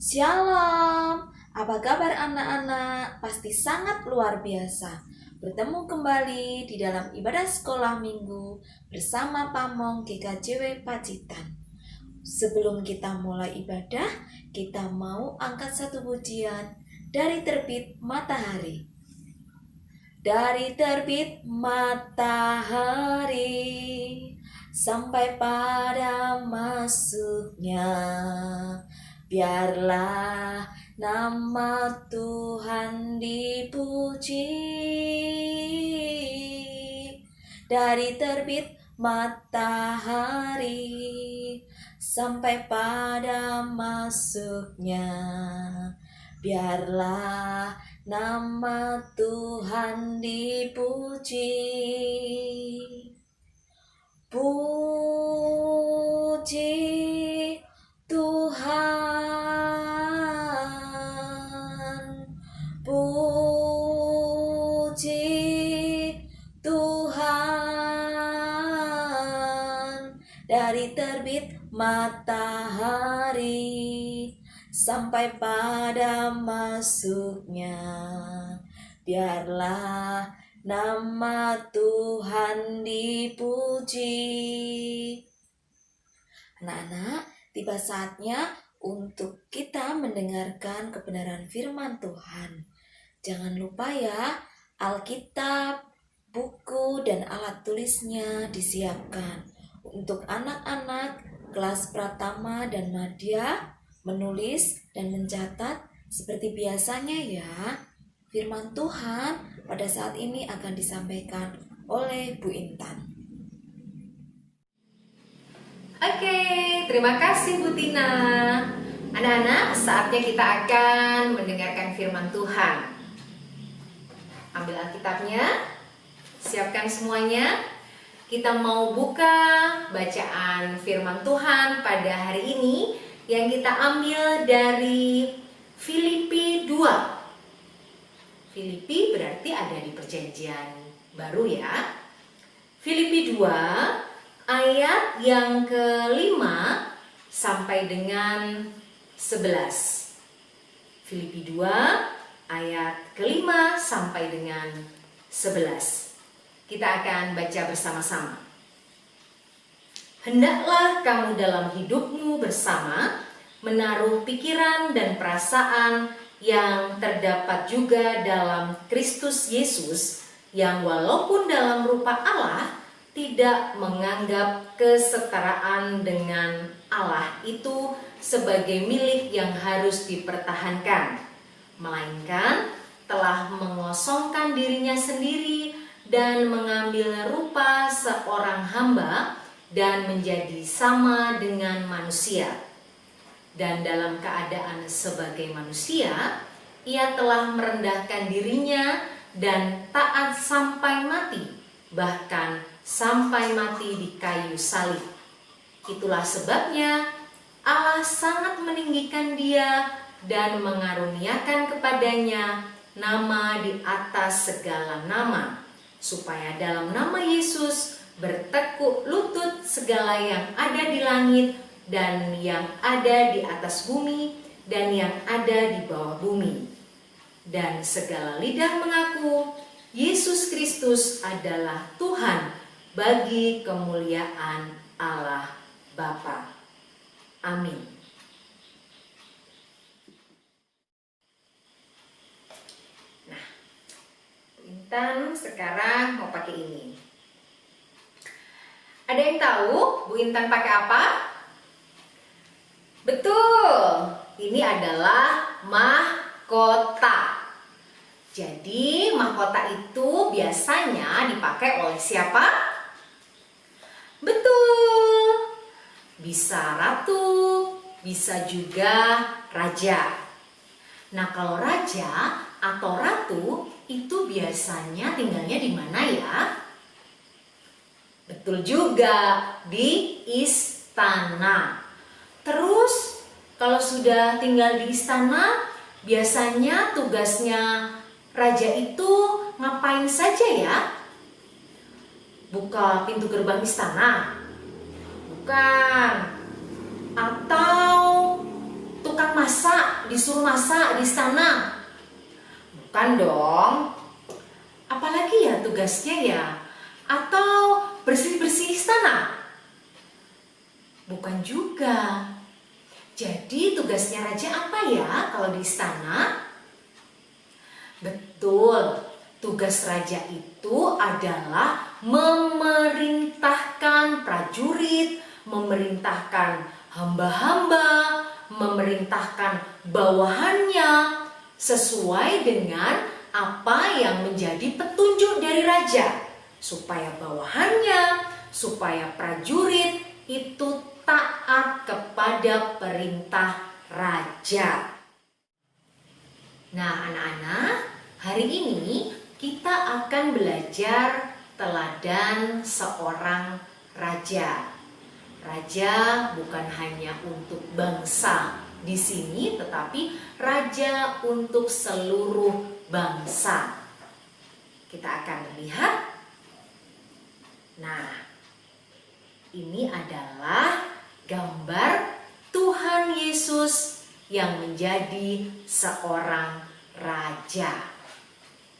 Shalom, apa kabar anak-anak? Pasti sangat luar biasa. Bertemu kembali di dalam ibadah sekolah minggu bersama Pamong GKJW Pacitan. Sebelum kita mulai ibadah, kita mau angkat satu pujian dari terbit matahari. Dari terbit matahari sampai pada masuknya, biarlah nama Tuhan dipuji. Dari terbit matahari sampai pada masuknya, biarlah nama Tuhan dipuji. Puji Tuhan, puji Tuhan. Dari terbit matahari sampai pada masuknya, biarlah nama Tuhan dipuji. Anak-anak, tiba saatnya untuk kita mendengarkan kebenaran firman Tuhan. Jangan lupa ya, Alkitab, buku, dan alat tulisnya disiapkan. Untuk anak-anak kelas Pratama dan Madya, menulis dan mencatat seperti biasanya ya. Firman Tuhan pada saat ini akan disampaikan oleh Bu Intan. Oke, terima kasih Bu Tina. Anak-anak, saatnya kita akan mendengarkan firman Tuhan. Ambil Alkitabnya, siapkan semuanya. Kita mau buka bacaan firman Tuhan pada hari ini yang kita ambil dari Filipi 2. Filipi berarti ada di perjanjian baru ya. Filipi 2 ayat yang ke-5 sampai dengan 11. Filipi 2 ayat ke-5 sampai dengan 11. Kita akan baca bersama-sama. Hendaklah kamu dalam hidupmu bersama menaruh pikiran dan perasaan yang terdapat juga dalam Kristus Yesus, yang walaupun dalam rupa Allah tidak menganggap kesetaraan dengan Allah itu sebagai milik yang harus dipertahankan, melainkan telah mengosongkan dirinya sendiri dan mengambil rupa seorang hamba dan menjadi sama dengan manusia. Dan dalam keadaan sebagai manusia, ia telah merendahkan dirinya dan taat sampai mati, bahkan sampai mati di kayu salib. Itulah sebabnya Allah sangat meninggikan dia dan mengaruniakan kepadanya nama di atas segala nama, supaya dalam nama Yesus bertekuk lutut segala yang ada di langit dan yang ada di atas bumi dan yang ada di bawah bumi, dan segala lidah mengaku Yesus Kristus adalah Tuhan, bagi kemuliaan Allah Bapa. Amin. Nah, Intan sekarang mau pakai ini. Ada yang tahu Bu Intan pakai apa? Betul, ini adalah mahkota. Jadi mahkota itu biasanya dipakai oleh siapa? Betul, bisa ratu, bisa juga raja. Nah, kalau raja atau ratu itu biasanya tinggalnya di mana ya? Betul juga, di istana. Terus kalau sudah tinggal di istana, biasanya tugasnya raja itu ngapain saja ya? Buka pintu gerbang istana? Bukan. Atau tukang masak, disuruh masak di istana? Bukan dong. Apalagi ya tugasnya ya? Atau bersih-bersih istana? Bukan juga. Jadi tugasnya raja apa ya kalau di istana? Betul, tugas raja itu adalah memerintahkan prajurit, memerintahkan hamba-hamba, memerintahkan bawahannya sesuai dengan apa yang menjadi petunjuk dari raja, supaya bawahannya, supaya prajurit itu taat kepada perintah raja. Nah, anak-anak, hari ini kita akan belajar teladan seorang raja. Raja bukan hanya untuk bangsa di sini, tetapi raja untuk seluruh bangsa. Kita akan lihat. Nah, ini adalah gambar Tuhan Yesus yang menjadi seorang raja.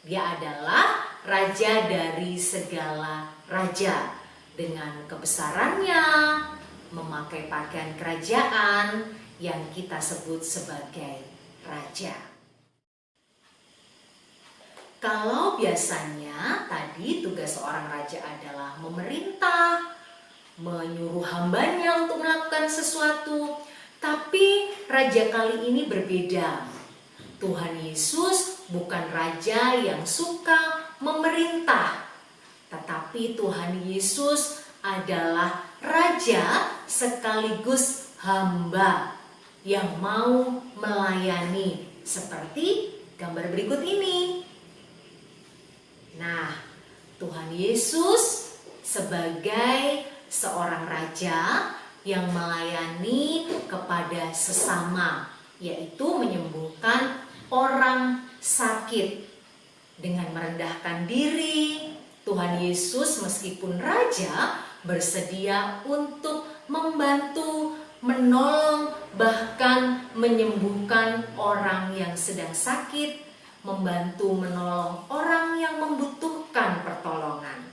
Dia adalah raja dari segala raja, dengan kebesarannya, memakai pakaian kerajaan yang kita sebut sebagai raja. Kalau biasanya tadi tugas seorang raja adalah memerintah, menyuruh hambanya untuk melakukan sesuatu, tapi raja kali ini berbeda. Tuhan Yesus bukan raja yang suka memerintah, tetapi Tuhan Yesus adalah raja sekaligus hamba yang mau melayani, seperti gambar berikut ini. Nah, Tuhan Yesus sebagai seorang raja yang melayani kepada sesama, yaitu menyembuhkan orang sakit. Dengan merendahkan diri, Tuhan Yesus meskipun raja bersedia untuk membantu, menolong, bahkan menyembuhkan orang yang sedang sakit, membantu menolong orang yang membutuhkan pertolongan.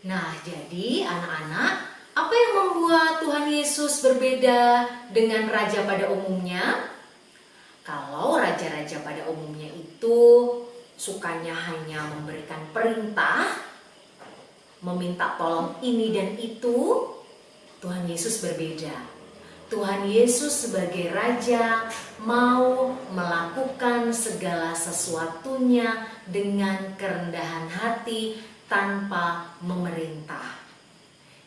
Nah, jadi anak-anak, apa yang membuat Tuhan Yesus berbeda dengan raja pada umumnya? Kalau raja-raja pada umumnya itu sukanya hanya memberikan perintah, meminta tolong ini dan itu, Tuhan Yesus berbeda. Tuhan Yesus sebagai raja mau melakukan segala sesuatunya dengan kerendahan hati tanpa memerintah.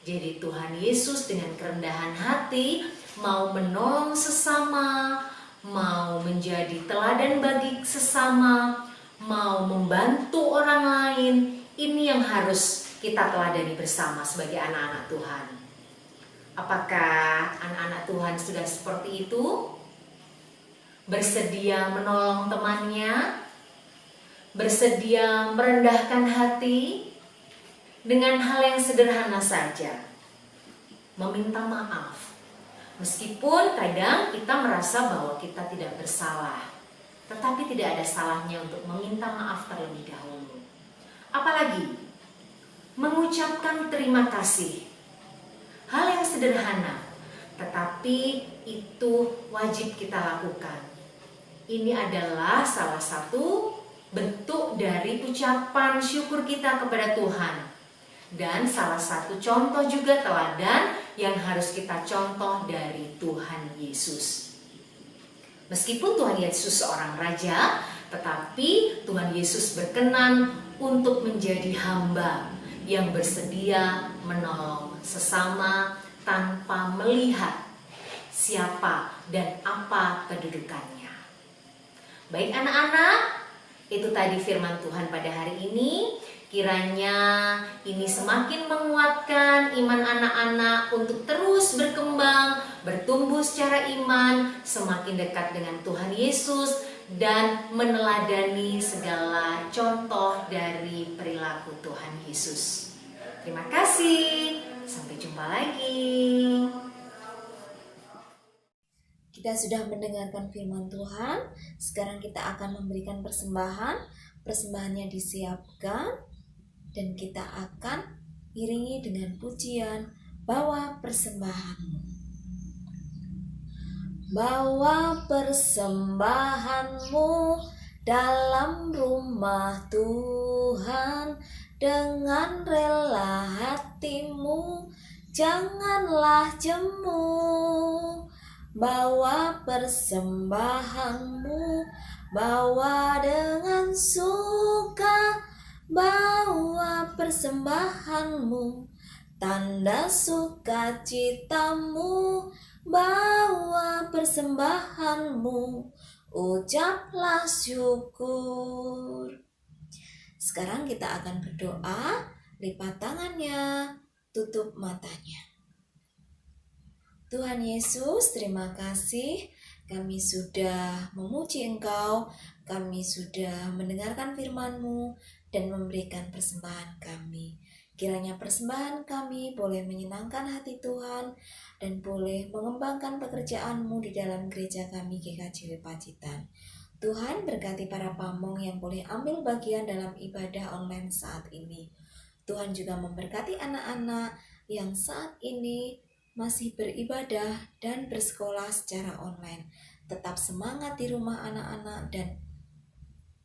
Jadi Tuhan Yesus dengan kerendahan hati mau menolong sesama, mau menjadi teladan bagi sesama, mau membantu orang lain. Ini yang harus kita teladani bersama sebagai anak-anak Tuhan. Apakah anak-anak Tuhan sudah seperti itu? Bersedia menolong temannya? Bersedia merendahkan hati? Dengan hal yang sederhana saja, meminta maaf. Meskipun kadang kita merasa bahwa kita tidak bersalah, tetapi tidak ada salahnya untuk meminta maaf terlebih dahulu. Apalagi mengucapkan terima kasih. Hal yang sederhana, tetapi itu wajib kita lakukan. Ini adalah salah satu bentuk dari ucapan syukur kita kepada Tuhan. Dan salah satu contoh juga teladan yang harus kita contoh dari Tuhan Yesus. Meskipun Tuhan Yesus seorang raja, tetapi Tuhan Yesus berkenan untuk menjadi hamba yang bersedia menolong sesama tanpa melihat siapa dan apa kedudukannya. Baik anak-anak, itu tadi firman Tuhan pada hari ini. Kiranya ini semakin menguatkan iman anak-anak untuk terus berkembang, bertumbuh secara iman, semakin dekat dengan Tuhan Yesus, dan meneladani segala contoh dari perilaku Tuhan Yesus. Terima kasih, sampai jumpa lagi. Kita sudah mendengarkan firman Tuhan. Sekarang kita akan memberikan persembahan. Persembahannya disiapkan dan kita akan iringi dengan pujian, bawa persembahanmu. Bawa persembahanmu dalam rumah Tuhan dengan rela hatimu, janganlah jemu. Bawa persembahanmu, bawa dengan suka, bawa persembahanmu, tanda sukacitamu, bawa persembahanmu, ucaplah syukur. Sekarang kita akan berdoa, lipat tangannya, tutup matanya. Tuhan Yesus, terima kasih kami sudah memuji Engkau, kami sudah mendengarkan firman-Mu dan memberikan persembahan kami. Kiranya persembahan kami boleh menyenangkan hati Tuhan dan boleh mengembangkan pekerjaan-Mu di dalam gereja kami GKJW Pacitan. Tuhan berkati para pamong yang boleh ambil bagian dalam ibadah online saat ini. Tuhan juga memberkati anak-anak yang saat ini masih beribadah dan bersekolah secara online. Tetap semangat di rumah anak-anak dan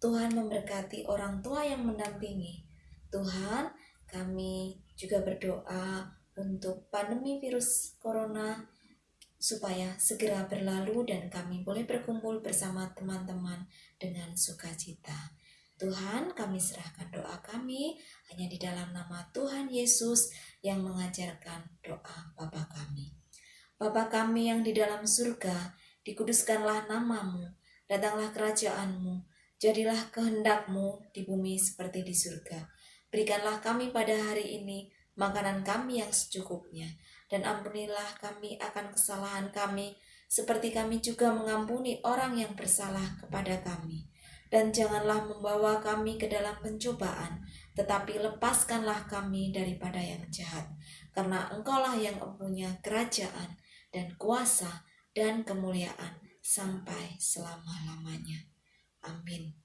Tuhan memberkati orang tua yang mendampingi. Tuhan, kami juga berdoa untuk pandemi virus corona supaya segera berlalu dan kami boleh berkumpul bersama teman-teman dengan sukacita. Tuhan, kami serahkan doa kami hanya di dalam nama Tuhan Yesus yang mengajarkan doa Bapa kami. Bapa kami yang di dalam surga, dikuduskanlah namamu, datanglah kerajaanmu, jadilah kehendak-Mu di bumi seperti di surga. Berikanlah kami pada hari ini makanan kami yang secukupnya, dan ampunilah kami akan kesalahan kami, seperti kami juga mengampuni orang yang bersalah kepada kami. Dan janganlah membawa kami ke dalam pencobaan, tetapi lepaskanlah kami daripada yang jahat. Karena Engkaulah yang mempunyai kerajaan dan kuasa dan kemuliaan sampai selama-lamanya. Amin.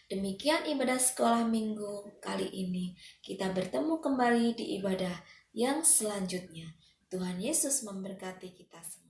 Demikian ibadah sekolah minggu kali ini. Kita bertemu kembali di ibadah yang selanjutnya. Tuhan Yesus memberkati kita semua.